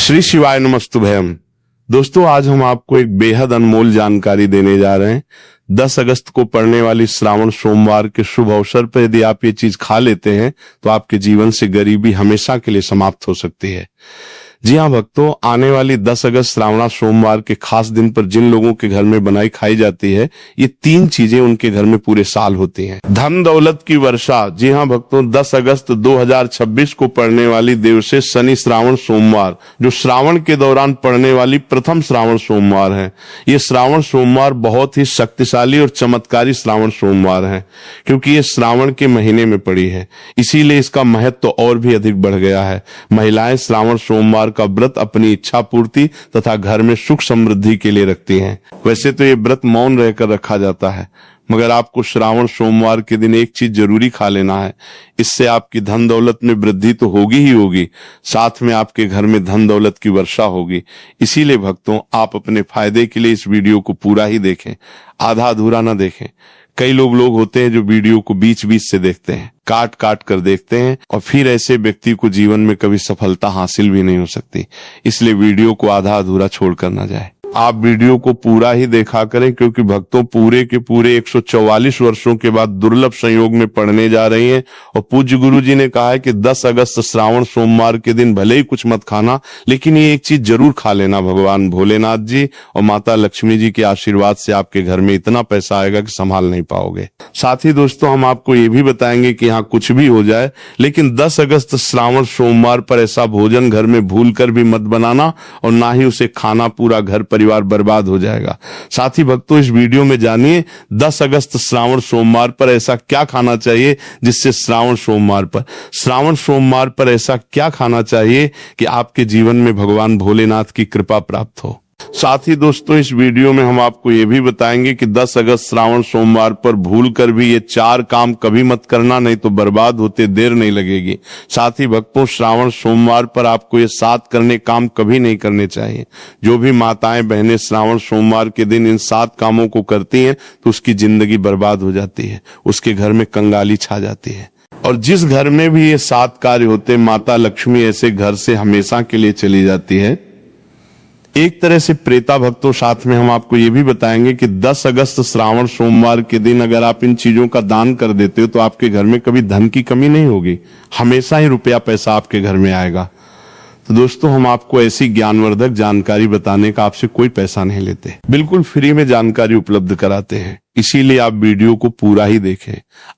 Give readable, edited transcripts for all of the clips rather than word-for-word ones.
श्री शिवाय नमस्तुभयम। दोस्तों, आज हम आपको एक बेहद अनमोल जानकारी देने जा रहे हैं। 10 अगस्त को पड़ने वाली श्रावण सोमवार के शुभ अवसर पर यदि आप ये चीज खा लेते हैं तो आपके जीवन से गरीबी हमेशा के लिए समाप्त हो सकती है। जी हाँ भक्तों, आने वाली 10 अगस्त श्रावण सोमवार के खास दिन पर जिन लोगों के घर में बनाई खाई जाती है, ये 3 चीजें उनके घर में पूरे साल होती हैं। धन दौलत की वर्षा। जी हाँ भक्तों, 10 अगस्त 2026 को पड़ने वाली देवशेष शनि श्रावण सोमवार, जो श्रावण के दौरान पड़ने वाली प्रथम श्रावण सोमवार है। ये श्रावण सोमवार बहुत ही शक्तिशाली और चमत्कारी श्रावण सोमवार है, क्योंकि ये श्रावण के महीने में पड़ी है, इसीलिए इसका महत्व तो और भी अधिक बढ़ गया है। महिलाएं श्रावण सोमवार का व्रत अपनी इच्छा पूर्ति तथा घर में सुख समृद्धि के लिए रखती हैं। वैसे तो ये व्रत मौन रहकर रखा जाता है, मगर आपको श्रावण सोमवार के दिन एक चीज जरूरी खा लेना है। इससे आपकी धन दौलत में वृद्धि तो होगी ही होगी, साथ में आपके घर में धन दौलत की वर्षा होगी। इसीलिए भक्तों, आप अपने फायदे के लिए इस वीडियो को पूरा ही देखें, आधा अधूरा ना देखें। कई लोग होते हैं जो वीडियो को बीच बीच से देखते हैं, काट काट कर देखते हैं, और फिर ऐसे व्यक्ति को जीवन में कभी सफलता हासिल भी नहीं हो सकती। इसलिए वीडियो को आधा अधूरा छोड़कर ना जाए। आप वीडियो को पूरा ही देखा करें, क्योंकि भक्तों पूरे के पूरे 144 वर्षों के बाद दुर्लभ संयोग में पड़ने जा रही हैं। और पूज्य गुरु जी ने कहा है कि 10 अगस्त श्रावण सोमवार के दिन भले ही कुछ मत खाना, लेकिन ये एक चीज जरूर खा लेना। भगवान भोलेनाथ जी और माता लक्ष्मी जी के आशीर्वाद से आपके घर में इतना पैसा आएगा कि संभाल नहीं पाओगे। साथ ही दोस्तों, हम आपको ये भी बताएंगे कि यहाँ कुछ भी हो जाए, लेकिन 10 अगस्त श्रावण सोमवार पर ऐसा भोजन घर में भूल कर भी मत बनाना, और ना ही उसे खाना। पूरा घर परिवार बर्बाद हो जाएगा। साथ ही भक्तों, इस वीडियो में जानिए 10 अगस्त श्रावण सोमवार पर ऐसा क्या खाना चाहिए जिससे श्रावण सोमवार पर ऐसा क्या खाना चाहिए कि आपके जीवन में भगवान भोलेनाथ की कृपा प्राप्त हो। साथ ही दोस्तों, इस वीडियो में हम आपको ये भी बताएंगे कि 10 अगस्त श्रावण सोमवार पर भूल कर भी ये 4 काम कभी मत करना, नहीं तो बर्बाद होते देर नहीं लगेगी। साथ ही भक्तों, श्रावण सोमवार पर आपको ये 7 करने काम कभी नहीं करने चाहिए। जो भी माताएं बहनें श्रावण सोमवार के दिन इन 7 कामों को करती हैं तो उसकी जिंदगी बर्बाद हो जाती है, उसके घर में कंगाली छा जाती है। और जिस घर में भी ये 7 कार्य होते, माता लक्ष्मी ऐसे घर से हमेशा के लिए चली जाती है, एक तरह से प्रेता। भक्तों, साथ में हम आपको ये भी बताएंगे कि 10 अगस्त श्रावण सोमवार के दिन अगर आप इन चीजों का दान कर देते हो तो आपके घर में कभी धन की कमी नहीं होगी, हमेशा ही रुपया पैसा आपके घर में आएगा। तो दोस्तों, हम आपको ऐसी ज्ञानवर्धक जानकारी बताने का आपसे कोई पैसा नहीं लेते, बिल्कुल फ्री में जानकारी उपलब्ध कराते हैं। इसीलिए आप वीडियो को पूरा ही देखें,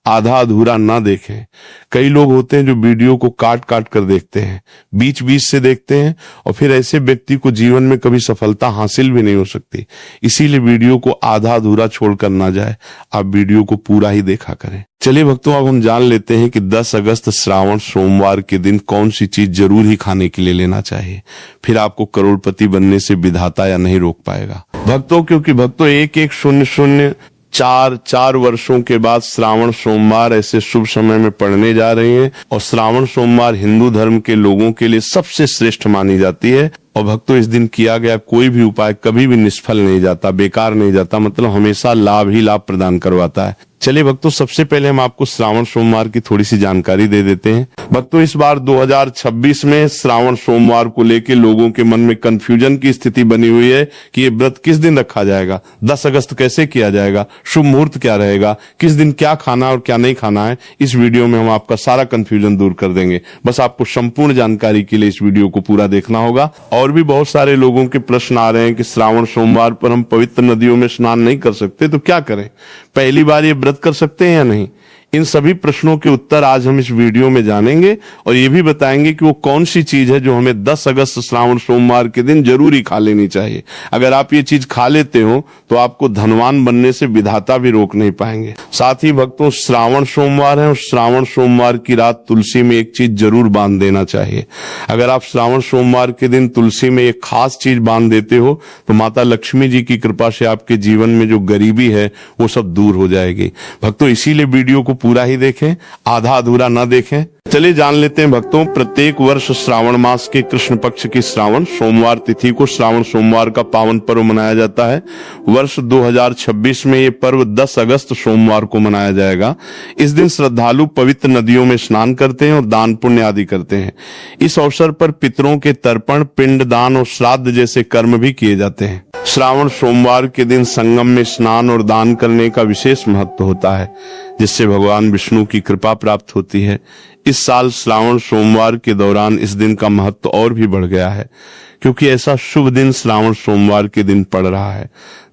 आधा अधूरा ना देखें। कई लोग होते हैं जो वीडियो को काट काट कर देखते हैं, बीच बीच से देखते हैं, और फिर ऐसे व्यक्ति को जीवन में कभी सफलता हासिल भी नहीं हो सकती। इसीलिए वीडियो को आधा अधूरा छोड़कर ना जाए, आप वीडियो को पूरा ही देखा करें। चलिए भक्तों, अब हम जान लेते हैं कि 10 अगस्त श्रावण सोमवार के दिन कौन सी चीज जरूर ही खाने के लिए लेना चाहिए। फिर आपको करोड़पति बनने से विधाता या नहीं रोक पाएगा भक्तों, क्योंकि भक्तों 1100 वर्षों के बाद श्रावण सोमवार ऐसे शुभ समय में पड़ने जा रही हैं। और श्रावण सोमवार हिंदू धर्म के लोगों के लिए सबसे श्रेष्ठ मानी जाती है। और भक्तों, इस दिन किया गया कोई भी उपाय कभी भी निष्फल नहीं जाता, बेकार नहीं जाता, मतलब हमेशा लाभ ही लाभ प्रदान करवाता है। चलिए भक्तों, सबसे पहले हम आपको श्रावण सोमवार की थोड़ी सी जानकारी दे देते हैं। भक्तों, इस बार 2026 में श्रावण सोमवार को लेकर लोगों के मन में कंफ्यूजन की स्थिति बनी हुई है कि ये व्रत किस दिन रखा जाएगा, 10 अगस्त कैसे किया जाएगा, शुभ मुहूर्त क्या रहेगा, किस दिन क्या खाना और क्या नहीं खाना है। इस वीडियो में हम आपका सारा कंफ्यूजन दूर कर देंगे। बस आपको संपूर्ण जानकारी के लिए इस वीडियो को पूरा देखना होगा। और भी बहुत सारे लोगों के प्रश्न आ रहे हैं कि श्रावण सोमवार पर हम पवित्र नदियों में स्नान नहीं कर सकते, तो क्या करें, पहली बार ये व्रत कर सकते हैं या नहीं। इन सभी प्रश्नों के उत्तर आज हम इस वीडियो में जानेंगे, और ये भी बताएंगे कि वो कौन सी चीज है जो हमें 10 अगस्त श्रावण सोमवार के दिन जरूर ही खा लेनी चाहिए। अगर आप ये चीज खा लेते हो तो आपको धनवान बनने से विधाता भी रोक नहीं पाएंगे। साथ ही भक्तों, श्रावण सोमवार है और श्रावण सोमवार की रात तुलसी में एक चीज जरूर बांध देना चाहिए। अगर आप श्रावण सोमवार के दिन तुलसी में एक खास चीज बांध देते हो तो माता लक्ष्मी जी की कृपा से आपके जीवन में जो गरीबी है वो सब दूर हो जाएगी। भक्तों, इसीलिए वीडियो को पूरा ही देखें, आधा अधूरा न देखें। चलिए जान लेते हैं भक्तों, प्रत्येक वर्ष श्रावण मास के कृष्ण पक्ष की श्रावण सोमवार तिथि को श्रावण सोमवार का पावन पर्व मनाया जाता है। वर्ष 2026 में ये पर्व 10 अगस्त सोमवार को मनाया जाएगा। इस दिन श्रद्धालु पवित्र नदियों में स्नान करते हैं और दान पुण्य आदि करते हैं। इस अवसर पर पितरों के तर्पण, पिंड दान और श्राद्ध जैसे कर्म भी किए जाते हैं। श्रावण सोमवार के दिन संगम में स्नान और दान करने का विशेष महत्व होता है, जिससे भगवान विष्णु की कृपा प्राप्त होती है। इस साल श्रावण सोमवार के दौरान इस दिन का महत्व और भी बढ़ गया है, क्योंकि ऐसा शुभ दिन श्रावण सोमवार के दिन पड़ रहा है।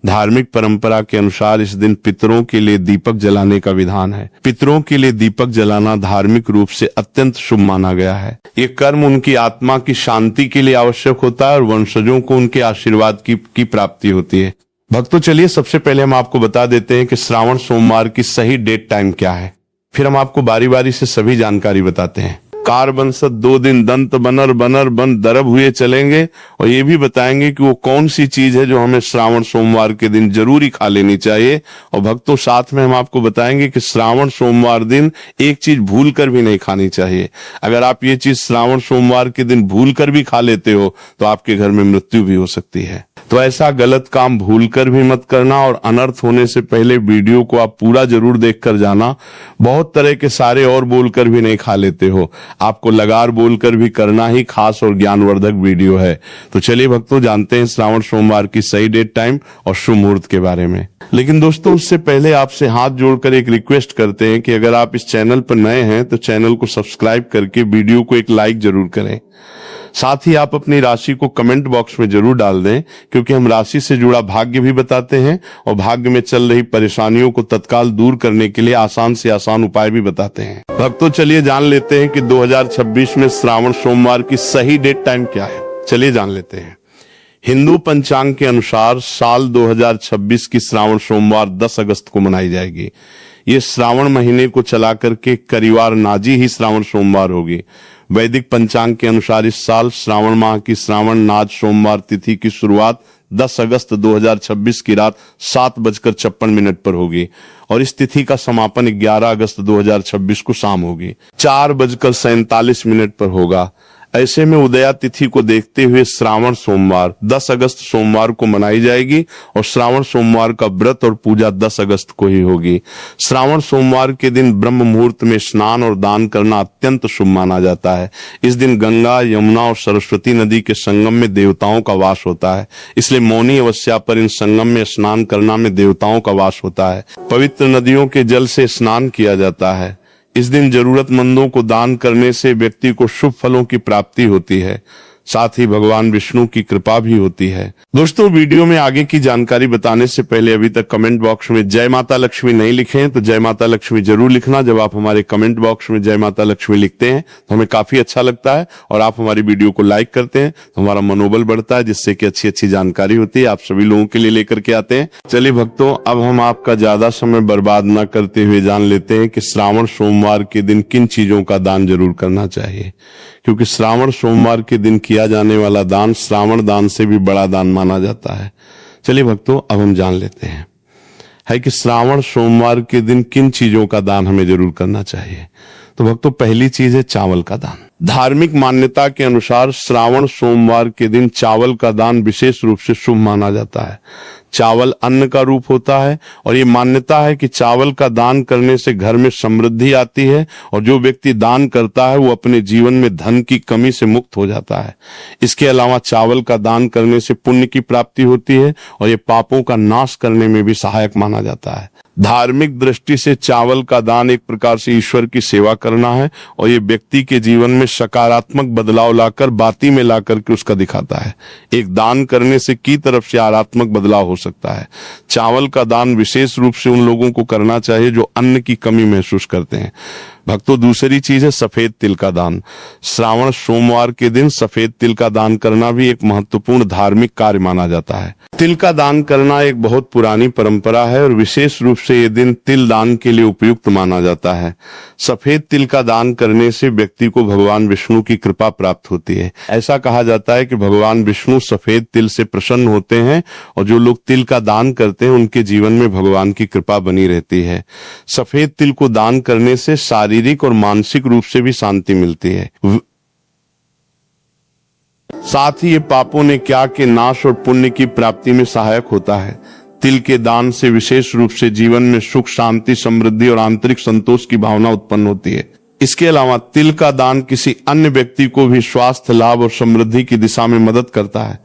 धार्मिक परंपरा के अनुसार इस दिन पितरों के लिए दीपक जलाने का विधान है। पितरों के लिए दीपक जलाना धार्मिक रूप से अत्यंत शुभ माना गया है। ये कर्म उनकी आत्मा की शांति के लिए आवश्यक होता है और वंशजों को उनके आशीर्वाद की प्राप्ति होती है। भक्तों, चलिए सबसे पहले हम आपको बता देते हैं कि श्रावण सोमवार की सही डेट टाइम क्या है। फिर हम आपको बारी बारी से सभी जानकारी बताते हैं। कार बंसत 2 दिन दंत बनर बनर बन दरब हुए चलेंगे और ये भी बताएंगे कि वो कौन सी चीज है जो हमें श्रावण सोमवार के दिन जरूरी खा लेनी चाहिए। और भक्तों, साथ में हम आपको बताएंगे कि श्रावण सोमवार दिन एक चीज भूल कर भी नहीं खानी चाहिए। अगर आप ये चीज श्रावण सोमवार के दिन भूल कर भी खा लेते हो तो आपके घर में मृत्यु भी हो सकती है। तो ऐसा गलत काम भूलकर भी मत करना और अनर्थ होने से पहले वीडियो को आप पूरा जरूर देखकर जाना। बहुत तरह के सारे और बोलकर भी नहीं खा लेते हो, आपको लगार बोलकर भी करना ही खास और ज्ञानवर्धक वीडियो है। तो चलिए भक्तों, जानते हैं श्रावण सोमवार की सही डेट टाइम और शुभ मुहूर्त के बारे में। लेकिन दोस्तों, उससे पहले आपसे हाथ जोड़कर एक रिक्वेस्ट करते हैं कि अगर आप इस चैनल पर नए हैं तो चैनल को सब्सक्राइब करके वीडियो को एक लाइक जरूर करें। साथ ही आप अपनी राशि को कमेंट बॉक्स में जरूर डाल दें, क्योंकि हम राशि से जुड़ा भाग्य भी बताते हैं और भाग्य में चल रही परेशानियों को तत्काल दूर करने के लिए आसान से आसान उपाय भी बताते हैं। भक्तों, चलिए जान लेते हैं कि 2026 में श्रावण सोमवार की सही डेट टाइम क्या है। चलिए जान लेते हैं। हिंदू पंचांग के अनुसार साल 2026 की श्रावण सोमवार 10 अगस्त को मनाई जाएगी। ये श्रावण महीने को चला करके करीवार नाजी ही श्रावण सोमवार होगी। वैदिक पंचांग के अनुसार इस साल श्रावण माह की श्रावण नाज सोमवार तिथि की शुरुआत 10 अगस्त 2026 की रात 7:56 पर होगी और इस तिथि का समापन 11 अगस्त 2026 को शाम होगी 4:47 पर होगा। ऐसे में उदया तिथि को देखते हुए श्रावण सोमवार 10 अगस्त सोमवार को मनाई जाएगी और श्रावण सोमवार का व्रत और पूजा 10 अगस्त को ही होगी। श्रावण सोमवार के दिन ब्रह्म मुहूर्त में स्नान और दान करना अत्यंत शुभ माना जाता है। इस दिन गंगा, यमुना और सरस्वती नदी के संगम में देवताओं का वास होता है, इसलिए मौनी अमावस्या पर इन संगम में स्नान करना में देवताओं का वास होता है। पवित्र नदियों के जल से स्नान किया जाता है। इस दिन जरूरतमंदों को दान करने से व्यक्ति को शुभ फलों की प्राप्ति होती है, साथ ही भगवान विष्णु की कृपा भी होती है। दोस्तों, वीडियो में आगे की जानकारी बताने से पहले अभी तक कमेंट बॉक्स में जय माता लक्ष्मी नहीं लिखे हैं तो जय माता लक्ष्मी जरूर लिखना। जब आप हमारे कमेंट बॉक्स में जय माता लक्ष्मी लिखते हैं तो हमें काफी अच्छा लगता है और आप हमारी वीडियो को लाइक करते हैं तो हमारा मनोबल बढ़ता है, जिससे कि अच्छी अच्छी जानकारी होती है, आप सभी लोगों के लिए लेकर के आते हैं। चलिए भक्तों, अब हम आपका ज्यादा समय बर्बाद न करते हुए जान लेते हैं कि श्रावण सोमवार के दिन किन चीजों का दान जरूर करना चाहिए, क्योंकि श्रावण सोमवार के दिन किया जाने वाला दान श्रावण दान से भी बड़ा दान माना जाता है। चलिए भक्तों, अब हम जान लेते हैं कि श्रावण सोमवार के दिन किन चीजों का दान हमें जरूर करना चाहिए। तो भक्तों, पहली चीज है चावल का दान। धार्मिक मान्यता के अनुसार श्रावण सोमवार के दिन चावल का दान विशेष रूप से शुभ माना जाता है। चावल अन्न का रूप होता है और ये मान्यता है कि चावल का दान करने से घर में समृद्धि आती है और जो व्यक्ति दान करता है वो अपने जीवन में धन की कमी से मुक्त हो जाता है। इसके अलावा चावल का दान करने से पुण्य की प्राप्ति होती है और ये पापों का नाश करने में भी सहायक माना जाता है। धार्मिक दृष्टि से चावल का दान एक प्रकार से ईश्वर की सेवा करना है और ये व्यक्ति के जीवन में सकारात्मक बदलाव लाकर बाती में लाकर के उसका दिखाता है। एक दान करने से की तरफ से सकारात्मक बदलाव हो सकता है। चावल का दान विशेष रूप से उन लोगों को करना चाहिए जो अन्न की कमी महसूस करते हैं। भक्तों दूसरी चीज है सफेद तिल का दान। श्रावण सोमवार के दिन सफेद तिल का दान करना भी एक महत्वपूर्ण धार्मिक कार्य माना जाता है। तिल का दान करना एक बहुत पुरानी परंपरा है और विशेष रूप से ये दिन तिल दान के लिए उपयुक्त माना जाता है। सफेद तिल का दान करने से व्यक्ति को भगवान विष्णु की कृपा प्राप्त होती है। ऐसा कहा जाता है कि भगवान विष्णु सफेद तिल से प्रसन्न होते हैं और जो लोग तिल का दान करते हैं उनके जीवन में भगवान की कृपा बनी रहती है। सफेद तिल को दान करने से शारीरिक और मानसिक रूप से भी शांति मिलती है। साथ ही ये पापों ने क्या के नाश और पुण्य की प्राप्ति में सहायक होता है। तिल के दान से विशेष रूप से जीवन में सुख, शांति, समृद्धि और आंतरिक संतोष की भावना उत्पन्न होती है। इसके अलावा तिल का दान किसी अन्य व्यक्ति को भी स्वास्थ्य लाभ और समृद्धि की दिशा में मदद करता है।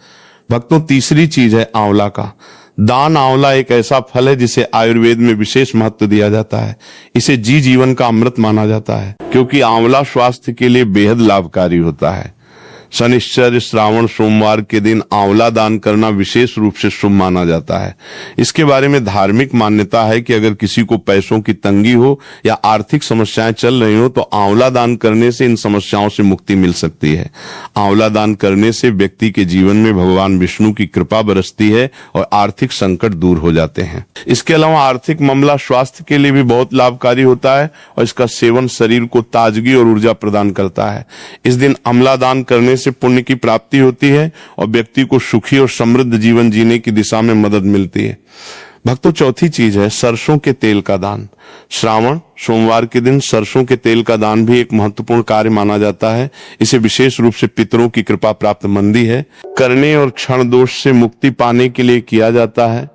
भक्तों तीसरी चीज है आंवला का दान। आंवला एक ऐसा फल है जिसे आयुर्वेद में विशेष महत्व दिया जाता है। इसे जीवन का अमृत माना जाता है क्योंकि आंवला स्वास्थ्य के लिए बेहद लाभकारी होता है। शनिश्चर श्रावण सोमवार के दिन आंवला दान करना विशेष रूप से शुभ माना जाता है। इसके बारे में धार्मिक मान्यता है कि अगर किसी को पैसों की तंगी हो या आर्थिक समस्याएं चल रही हो तो आंवला दान करने से इन समस्याओं से मुक्ति मिल सकती है। आंवला दान करने से व्यक्ति के जीवन में भगवान विष्णु की कृपा बरसती है और आर्थिक संकट दूर हो जाते हैं। इसके अलावा आर्थिक मामला स्वास्थ्य के लिए भी बहुत लाभकारी होता है और इसका सेवन शरीर को ताजगी और ऊर्जा प्रदान करता है। इस दिन आंवला दान करने से पुण्य की प्राप्ति होती है और व्यक्ति को सुखी और समृद्ध जीवन जीने की दिशा में मदद मिलती है। भक्तों चौथी चीज है सरसों के तेल का दान। श्रावण सोमवार के दिन सरसों के तेल का दान भी एक महत्वपूर्ण कार्य माना जाता है। इसे विशेष रूप से पितरों की कृपा प्राप्त मंदी है करने और क्षण दोष से मुक्ति पाने के लिए किया जाता है।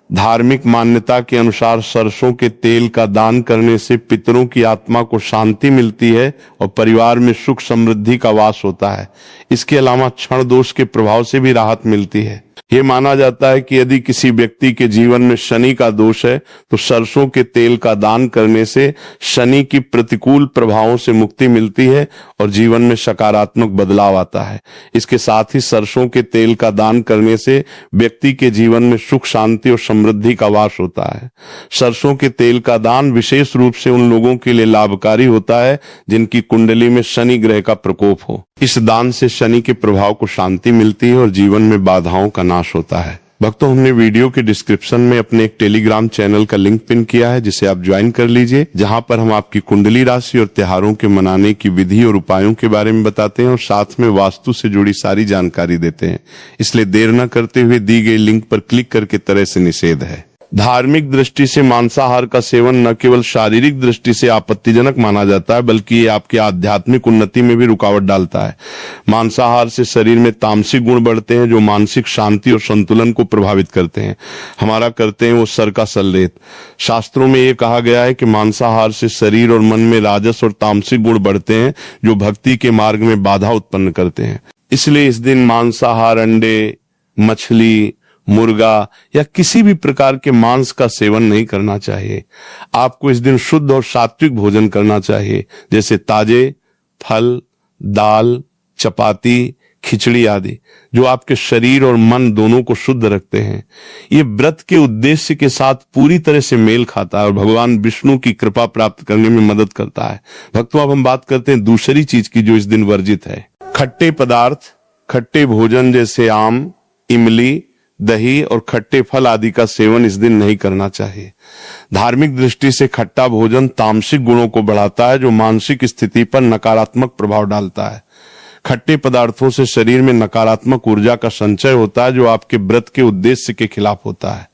धार्मिक मान्यता के अनुसार सरसों के तेल का दान करने से पितरों की आत्मा को शांति मिलती है और परिवार में सुख समृद्धि का वास होता है। इसके अलावा क्षण दोष के प्रभाव से भी राहत मिलती है। ये माना जाता है कि यदि किसी व्यक्ति के जीवन में शनि का दोष है तो सरसों के तेल का दान करने से शनि की प्रतिकूल प्रभावों से मुक्ति मिलती है और जीवन में सकारात्मक बदलाव आता है। इसके साथ ही सरसों के तेल का दान करने से व्यक्ति के जीवन में सुख, शांति और समृद्धि का वास होता है। सरसों के तेल का दान विशेष रूप से उन लोगों के लिए लाभकारी होता है जिनकी कुंडली में शनि ग्रह का प्रकोप हो। इस दान से शनि के प्रभाव को शांति मिलती है और जीवन में बाधाओं का नाश होता है। भक्तों हमने वीडियो के डिस्क्रिप्शन में अपने एक टेलीग्राम चैनल का लिंक पिन किया है जिसे आप ज्वाइन कर लीजिए, जहां पर हम आपकी कुंडली राशि और त्योहारों के मनाने की विधि और उपायों के बारे में बताते हैं और साथ में वास्तु से जुड़ी सारी जानकारी देते हैं। इसलिए देर न करते हुए दी गई लिंक पर क्लिक करके तरह से निषेध है। धार्मिक दृष्टि से मांसाहार का सेवन न केवल शारीरिक दृष्टि से आपत्तिजनक माना जाता है बल्कि ये आपकी आध्यात्मिक उन्नति में भी रुकावट डालता है। मांसाहार से शरीर में तामसिक गुण बढ़ते हैं जो मानसिक शांति और संतुलन को प्रभावित करते हैं। हमारा करते हैं वो सर का सलरेत। शास्त्रों में ये कहा गया है कि मांसाहार से शरीर और मन में राजस और तामसिक गुण बढ़ते हैं जो भक्ति के मार्ग में बाधा उत्पन्न करते हैं। इसलिए इस दिन मांसाहार, अंडे, मछली, मुर्गा या किसी भी प्रकार के मांस का सेवन नहीं करना चाहिए। आपको इस दिन शुद्ध और सात्विक भोजन करना चाहिए जैसे ताजे फल, दाल, चपाती, खिचड़ी आदि जो आपके शरीर और मन दोनों को शुद्ध रखते हैं। ये व्रत के उद्देश्य के साथ पूरी तरह से मेल खाता है और भगवान विष्णु की कृपा प्राप्त करने में मदद करता है। भक्तों अब हम बात करते हैं दूसरी चीज की जो इस दिन वर्जित है। खट्टे पदार्थ, खट्टे भोजन जैसे आम, इमली, दही और खट्टे फल आदि का सेवन इस दिन नहीं करना चाहिए। धार्मिक दृष्टि से खट्टा भोजन तामसिक गुणों को बढ़ाता है जो मानसिक स्थिति पर नकारात्मक प्रभाव डालता है। खट्टे पदार्थों से शरीर में नकारात्मक ऊर्जा का संचय होता है जो आपके व्रत के उद्देश्य के खिलाफ होता है।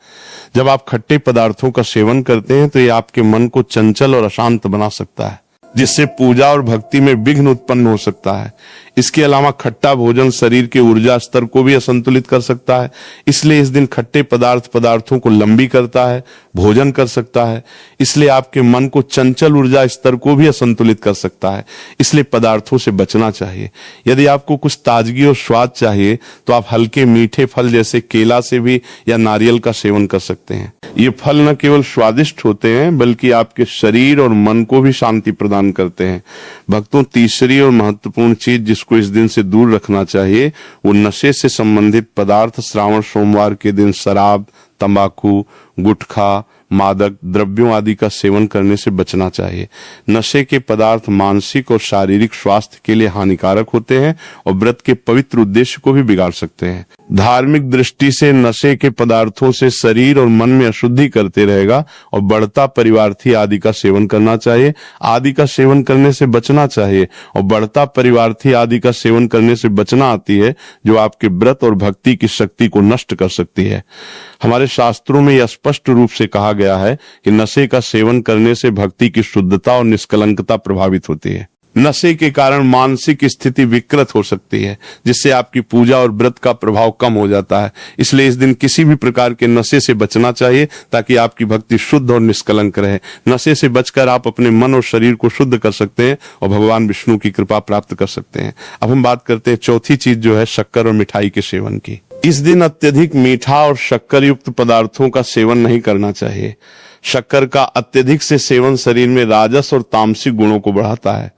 जब आप खट्टे पदार्थों का सेवन करते हैं तो ये आपके मन को चंचल और अशांत बना सकता है जिससे पूजा और भक्ति में विघ्न उत्पन्न हो सकता है। इसके अलावा खट्टा भोजन शरीर के ऊर्जा स्तर को भी असंतुलित कर सकता है। इसलिए इस दिन खट्टे पदार्थों को लंबी करता है, भोजन कर सकता है। इसलिए आपके मन को चंचल ऊर्जा स्तर को भी असंतुलित कर सकता है। इसलिए पदार्थों से बचना चाहिए। यदि आपको कुछ ताजगी और स्वाद चाहिए तो आप हल्के मीठे फल जैसे केला से भी या नारियल का सेवन कर सकते हैं। ये फल न केवल स्वादिष्ट होते हैं बल्कि आपके शरीर और मन को भी शांति प्रदान करते हैं। भक्तों तीसरी और महत्वपूर्ण चीज जिसको इस दिन से दूर रखना चाहिए वो नशे से संबंधित पदार्थ। श्रावण सोमवार के दिन शराब, तंबाकू, गुटखा, मादक द्रव्यों आदि का सेवन करने से बचना चाहिए। नशे के पदार्थ मानसिक और शारीरिक स्वास्थ्य के लिए हानिकारक होते हैं और व्रत के पवित्र उद्देश्य को भी बिगाड़ सकते हैं। धार्मिक दृष्टि से नशे के पदार्थों से शरीर और मन में अशुद्धि करते रहेगा और बढ़ता परिवार्थी आदि का सेवन करना चाहिए। आदि का सेवन करने से बचना चाहिए और बढ़ता परिवार्थी आदि का सेवन करने से बचना आती है जो आपके व्रत और भक्ति की शक्ति को नष्ट कर सकती है। हमारे शास्त्रों में यह स्पष्ट रूप से कहा गया है कि नशे का सेवन करने से भक्ति की शुद्धता और निष्कलंकता प्रभावित होती है। नशे के कारण मानसिक स्थिति विकृत हो सकती है, जिससे आपकी पूजा और व्रत का प्रभाव कम हो जाता है। इसलिए इस दिन किसी भी प्रकार के नशे से बचना चाहिए ताकि आपकी भक्ति शुद्ध और निष्कलंक रहे। नशे से बचकर आप अपने मन और शरीर को शुद्ध कर सकते हैं और भगवान विष्णु की कृपा प्राप्त कर सकते हैं। अब हम बात करते हैं चौथी चीज जो है शक्कर और मिठाई के सेवन की। इस दिन अत्यधिक मीठा और शक्कर युक्त पदार्थों का सेवन नहीं करना चाहिए। शक्कर का अत्यधिक से सेवन शरीर में राजस और तामसिक गुणों को बढ़ाता है।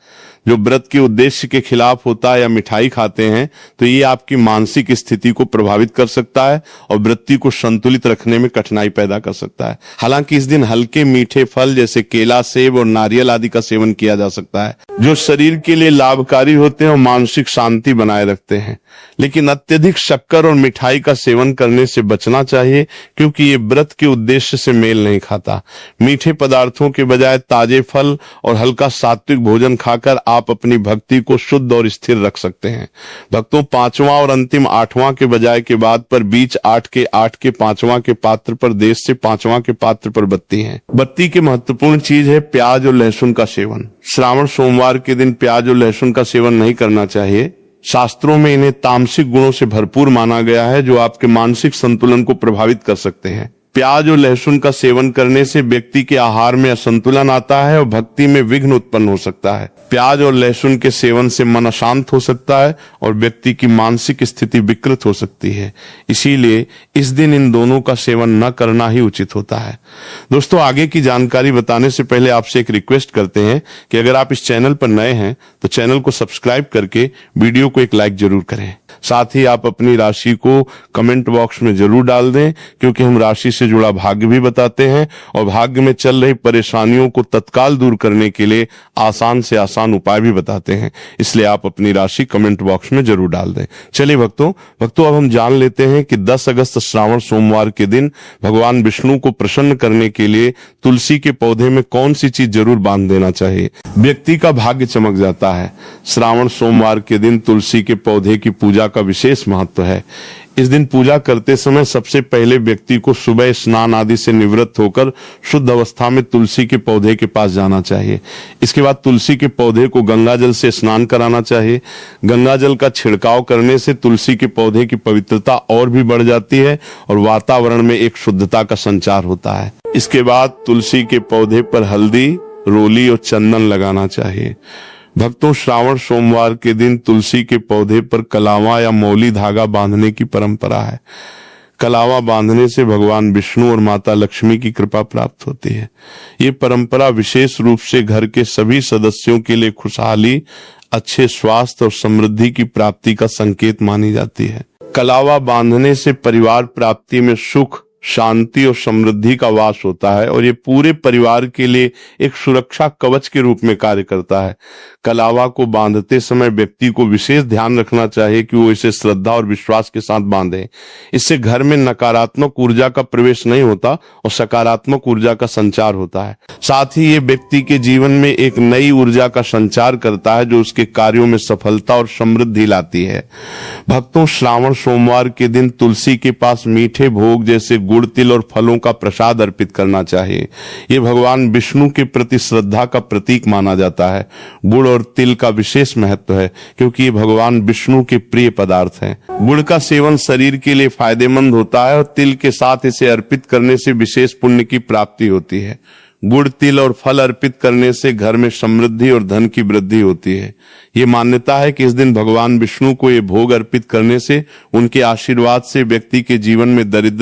जो व्रत के उद्देश्य के खिलाफ होता है या मिठाई खाते हैं तो ये आपकी मानसिक स्थिति को प्रभावित कर सकता है और वृत्ति को संतुलित रखने में कठिनाई पैदा कर सकता है। हालांकि इस दिन हल्के मीठे फल जैसे केला, सेब और नारियल आदि का सेवन किया जा सकता है जो शरीर के लिए लाभकारी होते हैं और मानसिक शांति बनाए रखते हैं। लेकिन अत्यधिक शक्कर और मिठाई का सेवन करने से बचना चाहिए क्योंकि ये व्रत के उद्देश्य से मेल नहीं खाता। मीठे पदार्थों के बजाय ताजे फल और हल्का सात्विक भोजन खाकर आप अपनी भक्ति को शुद्ध और स्थिर रख सकते हैं। भक्तों, पांचवा और अंतिम आठवां के बजाय के बाद पर बीच आठ के पांचवा के पात्र पर देश से पांचवा के पात्र पर बत्ती है। बत्ती की महत्वपूर्ण चीज है प्याज और लहसुन का सेवन। श्रावण सोमवार के दिन प्याज और लहसुन का सेवन नहीं करना चाहिए। शास्त्रों में इन्हें तामसिक गुणों से भरपूर माना गया है जो आपके मानसिक संतुलन को प्रभावित कर सकते हैं। प्याज और लहसुन का सेवन करने से व्यक्ति के आहार में असंतुलन आता है और भक्ति में विघ्न उत्पन्न हो सकता है। प्याज और लहसुन के सेवन से मन अशांत हो सकता है और व्यक्ति की मानसिक स्थिति विकृत हो सकती है। इसीलिए इस दिन इन दोनों का सेवन न करना ही उचित होता है। दोस्तों, आगे की जानकारी बताने से पहले आपसे एक रिक्वेस्ट करते हैं कि अगर आप इस चैनल पर नए हैं तो चैनल को सब्सक्राइब करके वीडियो को एक लाइक जरूर करें। साथ ही आप अपनी राशि को कमेंट बॉक्स में जरूर डाल दें क्योंकि हम राशि से जुड़ा भाग्य भी बताते हैं और भाग्य में चल रही परेशानियों को तत्काल दूर करने के लिए आसान से आसान उपाय भी बताते हैं। इसलिए आप अपनी राशि कमेंट बॉक्स में जरूर डाल दें। चलिए भक्तों अब हम जान लेते हैं कि 10 अगस्त श्रावण सोमवार के दिन भगवान विष्णु को प्रसन्न करने के लिए तुलसी के पौधे में कौन सी चीज जरूर बांध देना चाहिए। व्यक्ति का भाग्य चमक जाता है। श्रावण सोमवार के दिन तुलसी के पौधे की पूजा का विशेष महत्व है। इस दिन पूजा करते समय सबसे पहले व्यक्ति को सुबह स्नान आदि से निवृत्त होकर शुद्ध अवस्था में तुलसी के पौधे के पास जाना चाहिए। इसके बाद तुलसी के पौधे को गंगा जल से स्नान कराना चाहिए। गंगा जल का छिड़काव करने से तुलसी के पौधे की पवित्रता और भी बढ़ जाती है और वातावरण में एक शुद्धता का संचार होता है। इसके बाद तुलसी के पौधे पर हल्दी, रोली और चंदन लगाना चाहिए। भक्तों, श्रावण सोमवार के दिन तुलसी के पौधे पर कलावा या मौली धागा बांधने की परंपरा है। कलावा बांधने से भगवान विष्णु और माता लक्ष्मी की कृपा प्राप्त होती है। ये परंपरा विशेष रूप से घर के सभी सदस्यों के लिए खुशहाली, अच्छे स्वास्थ्य और समृद्धि की प्राप्ति का संकेत मानी जाती है। कलावा बांधने से परिवार प्राप्ति में सुख, शांति और समृद्धि का वास होता है और ये पूरे परिवार के लिए एक सुरक्षा कवच के रूप में कार्य करता है। कलावा को बांधते समय व्यक्ति को विशेष ध्यान रखना चाहिए कि वो इसे श्रद्धा और विश्वास के साथ बांधे। इससे घर में नकारात्मक ऊर्जा का प्रवेश नहीं होता और सकारात्मक ऊर्जा का संचार होता है। साथ ही ये व्यक्ति के जीवन में एक नई ऊर्जा का संचार करता है जो उसके कार्यों में सफलता और समृद्धि लाती है। भक्तों, श्रावण सोमवार के दिन तुलसी के पास मीठे भोग जैसे गुड़, तिल और फलों का प्रसाद अर्पित करना चाहिए। ये भगवान विष्णु के प्रति श्रद्धा का प्रतीक माना जाता है। गुड़ और तिल का विशेष महत्व है क्योंकि ये भगवान विष्णु के प्रिय पदार्थ हैं। गुड़ का सेवन शरीर के लिए फायदेमंद होता है और तिल के साथ इसे अर्पित करने से विशेष पुण्य की प्राप्ति होती है। गुड़, तिल और फल अर्पित करने से घर में समृद्धि और धन की वृद्धि होती है। ये मान्यता है कि इस दिन भगवान विष्णु को ये भोग अर्पित करने से उनके आशीर्वाद से व्यक्ति के जीवन में दरिद्र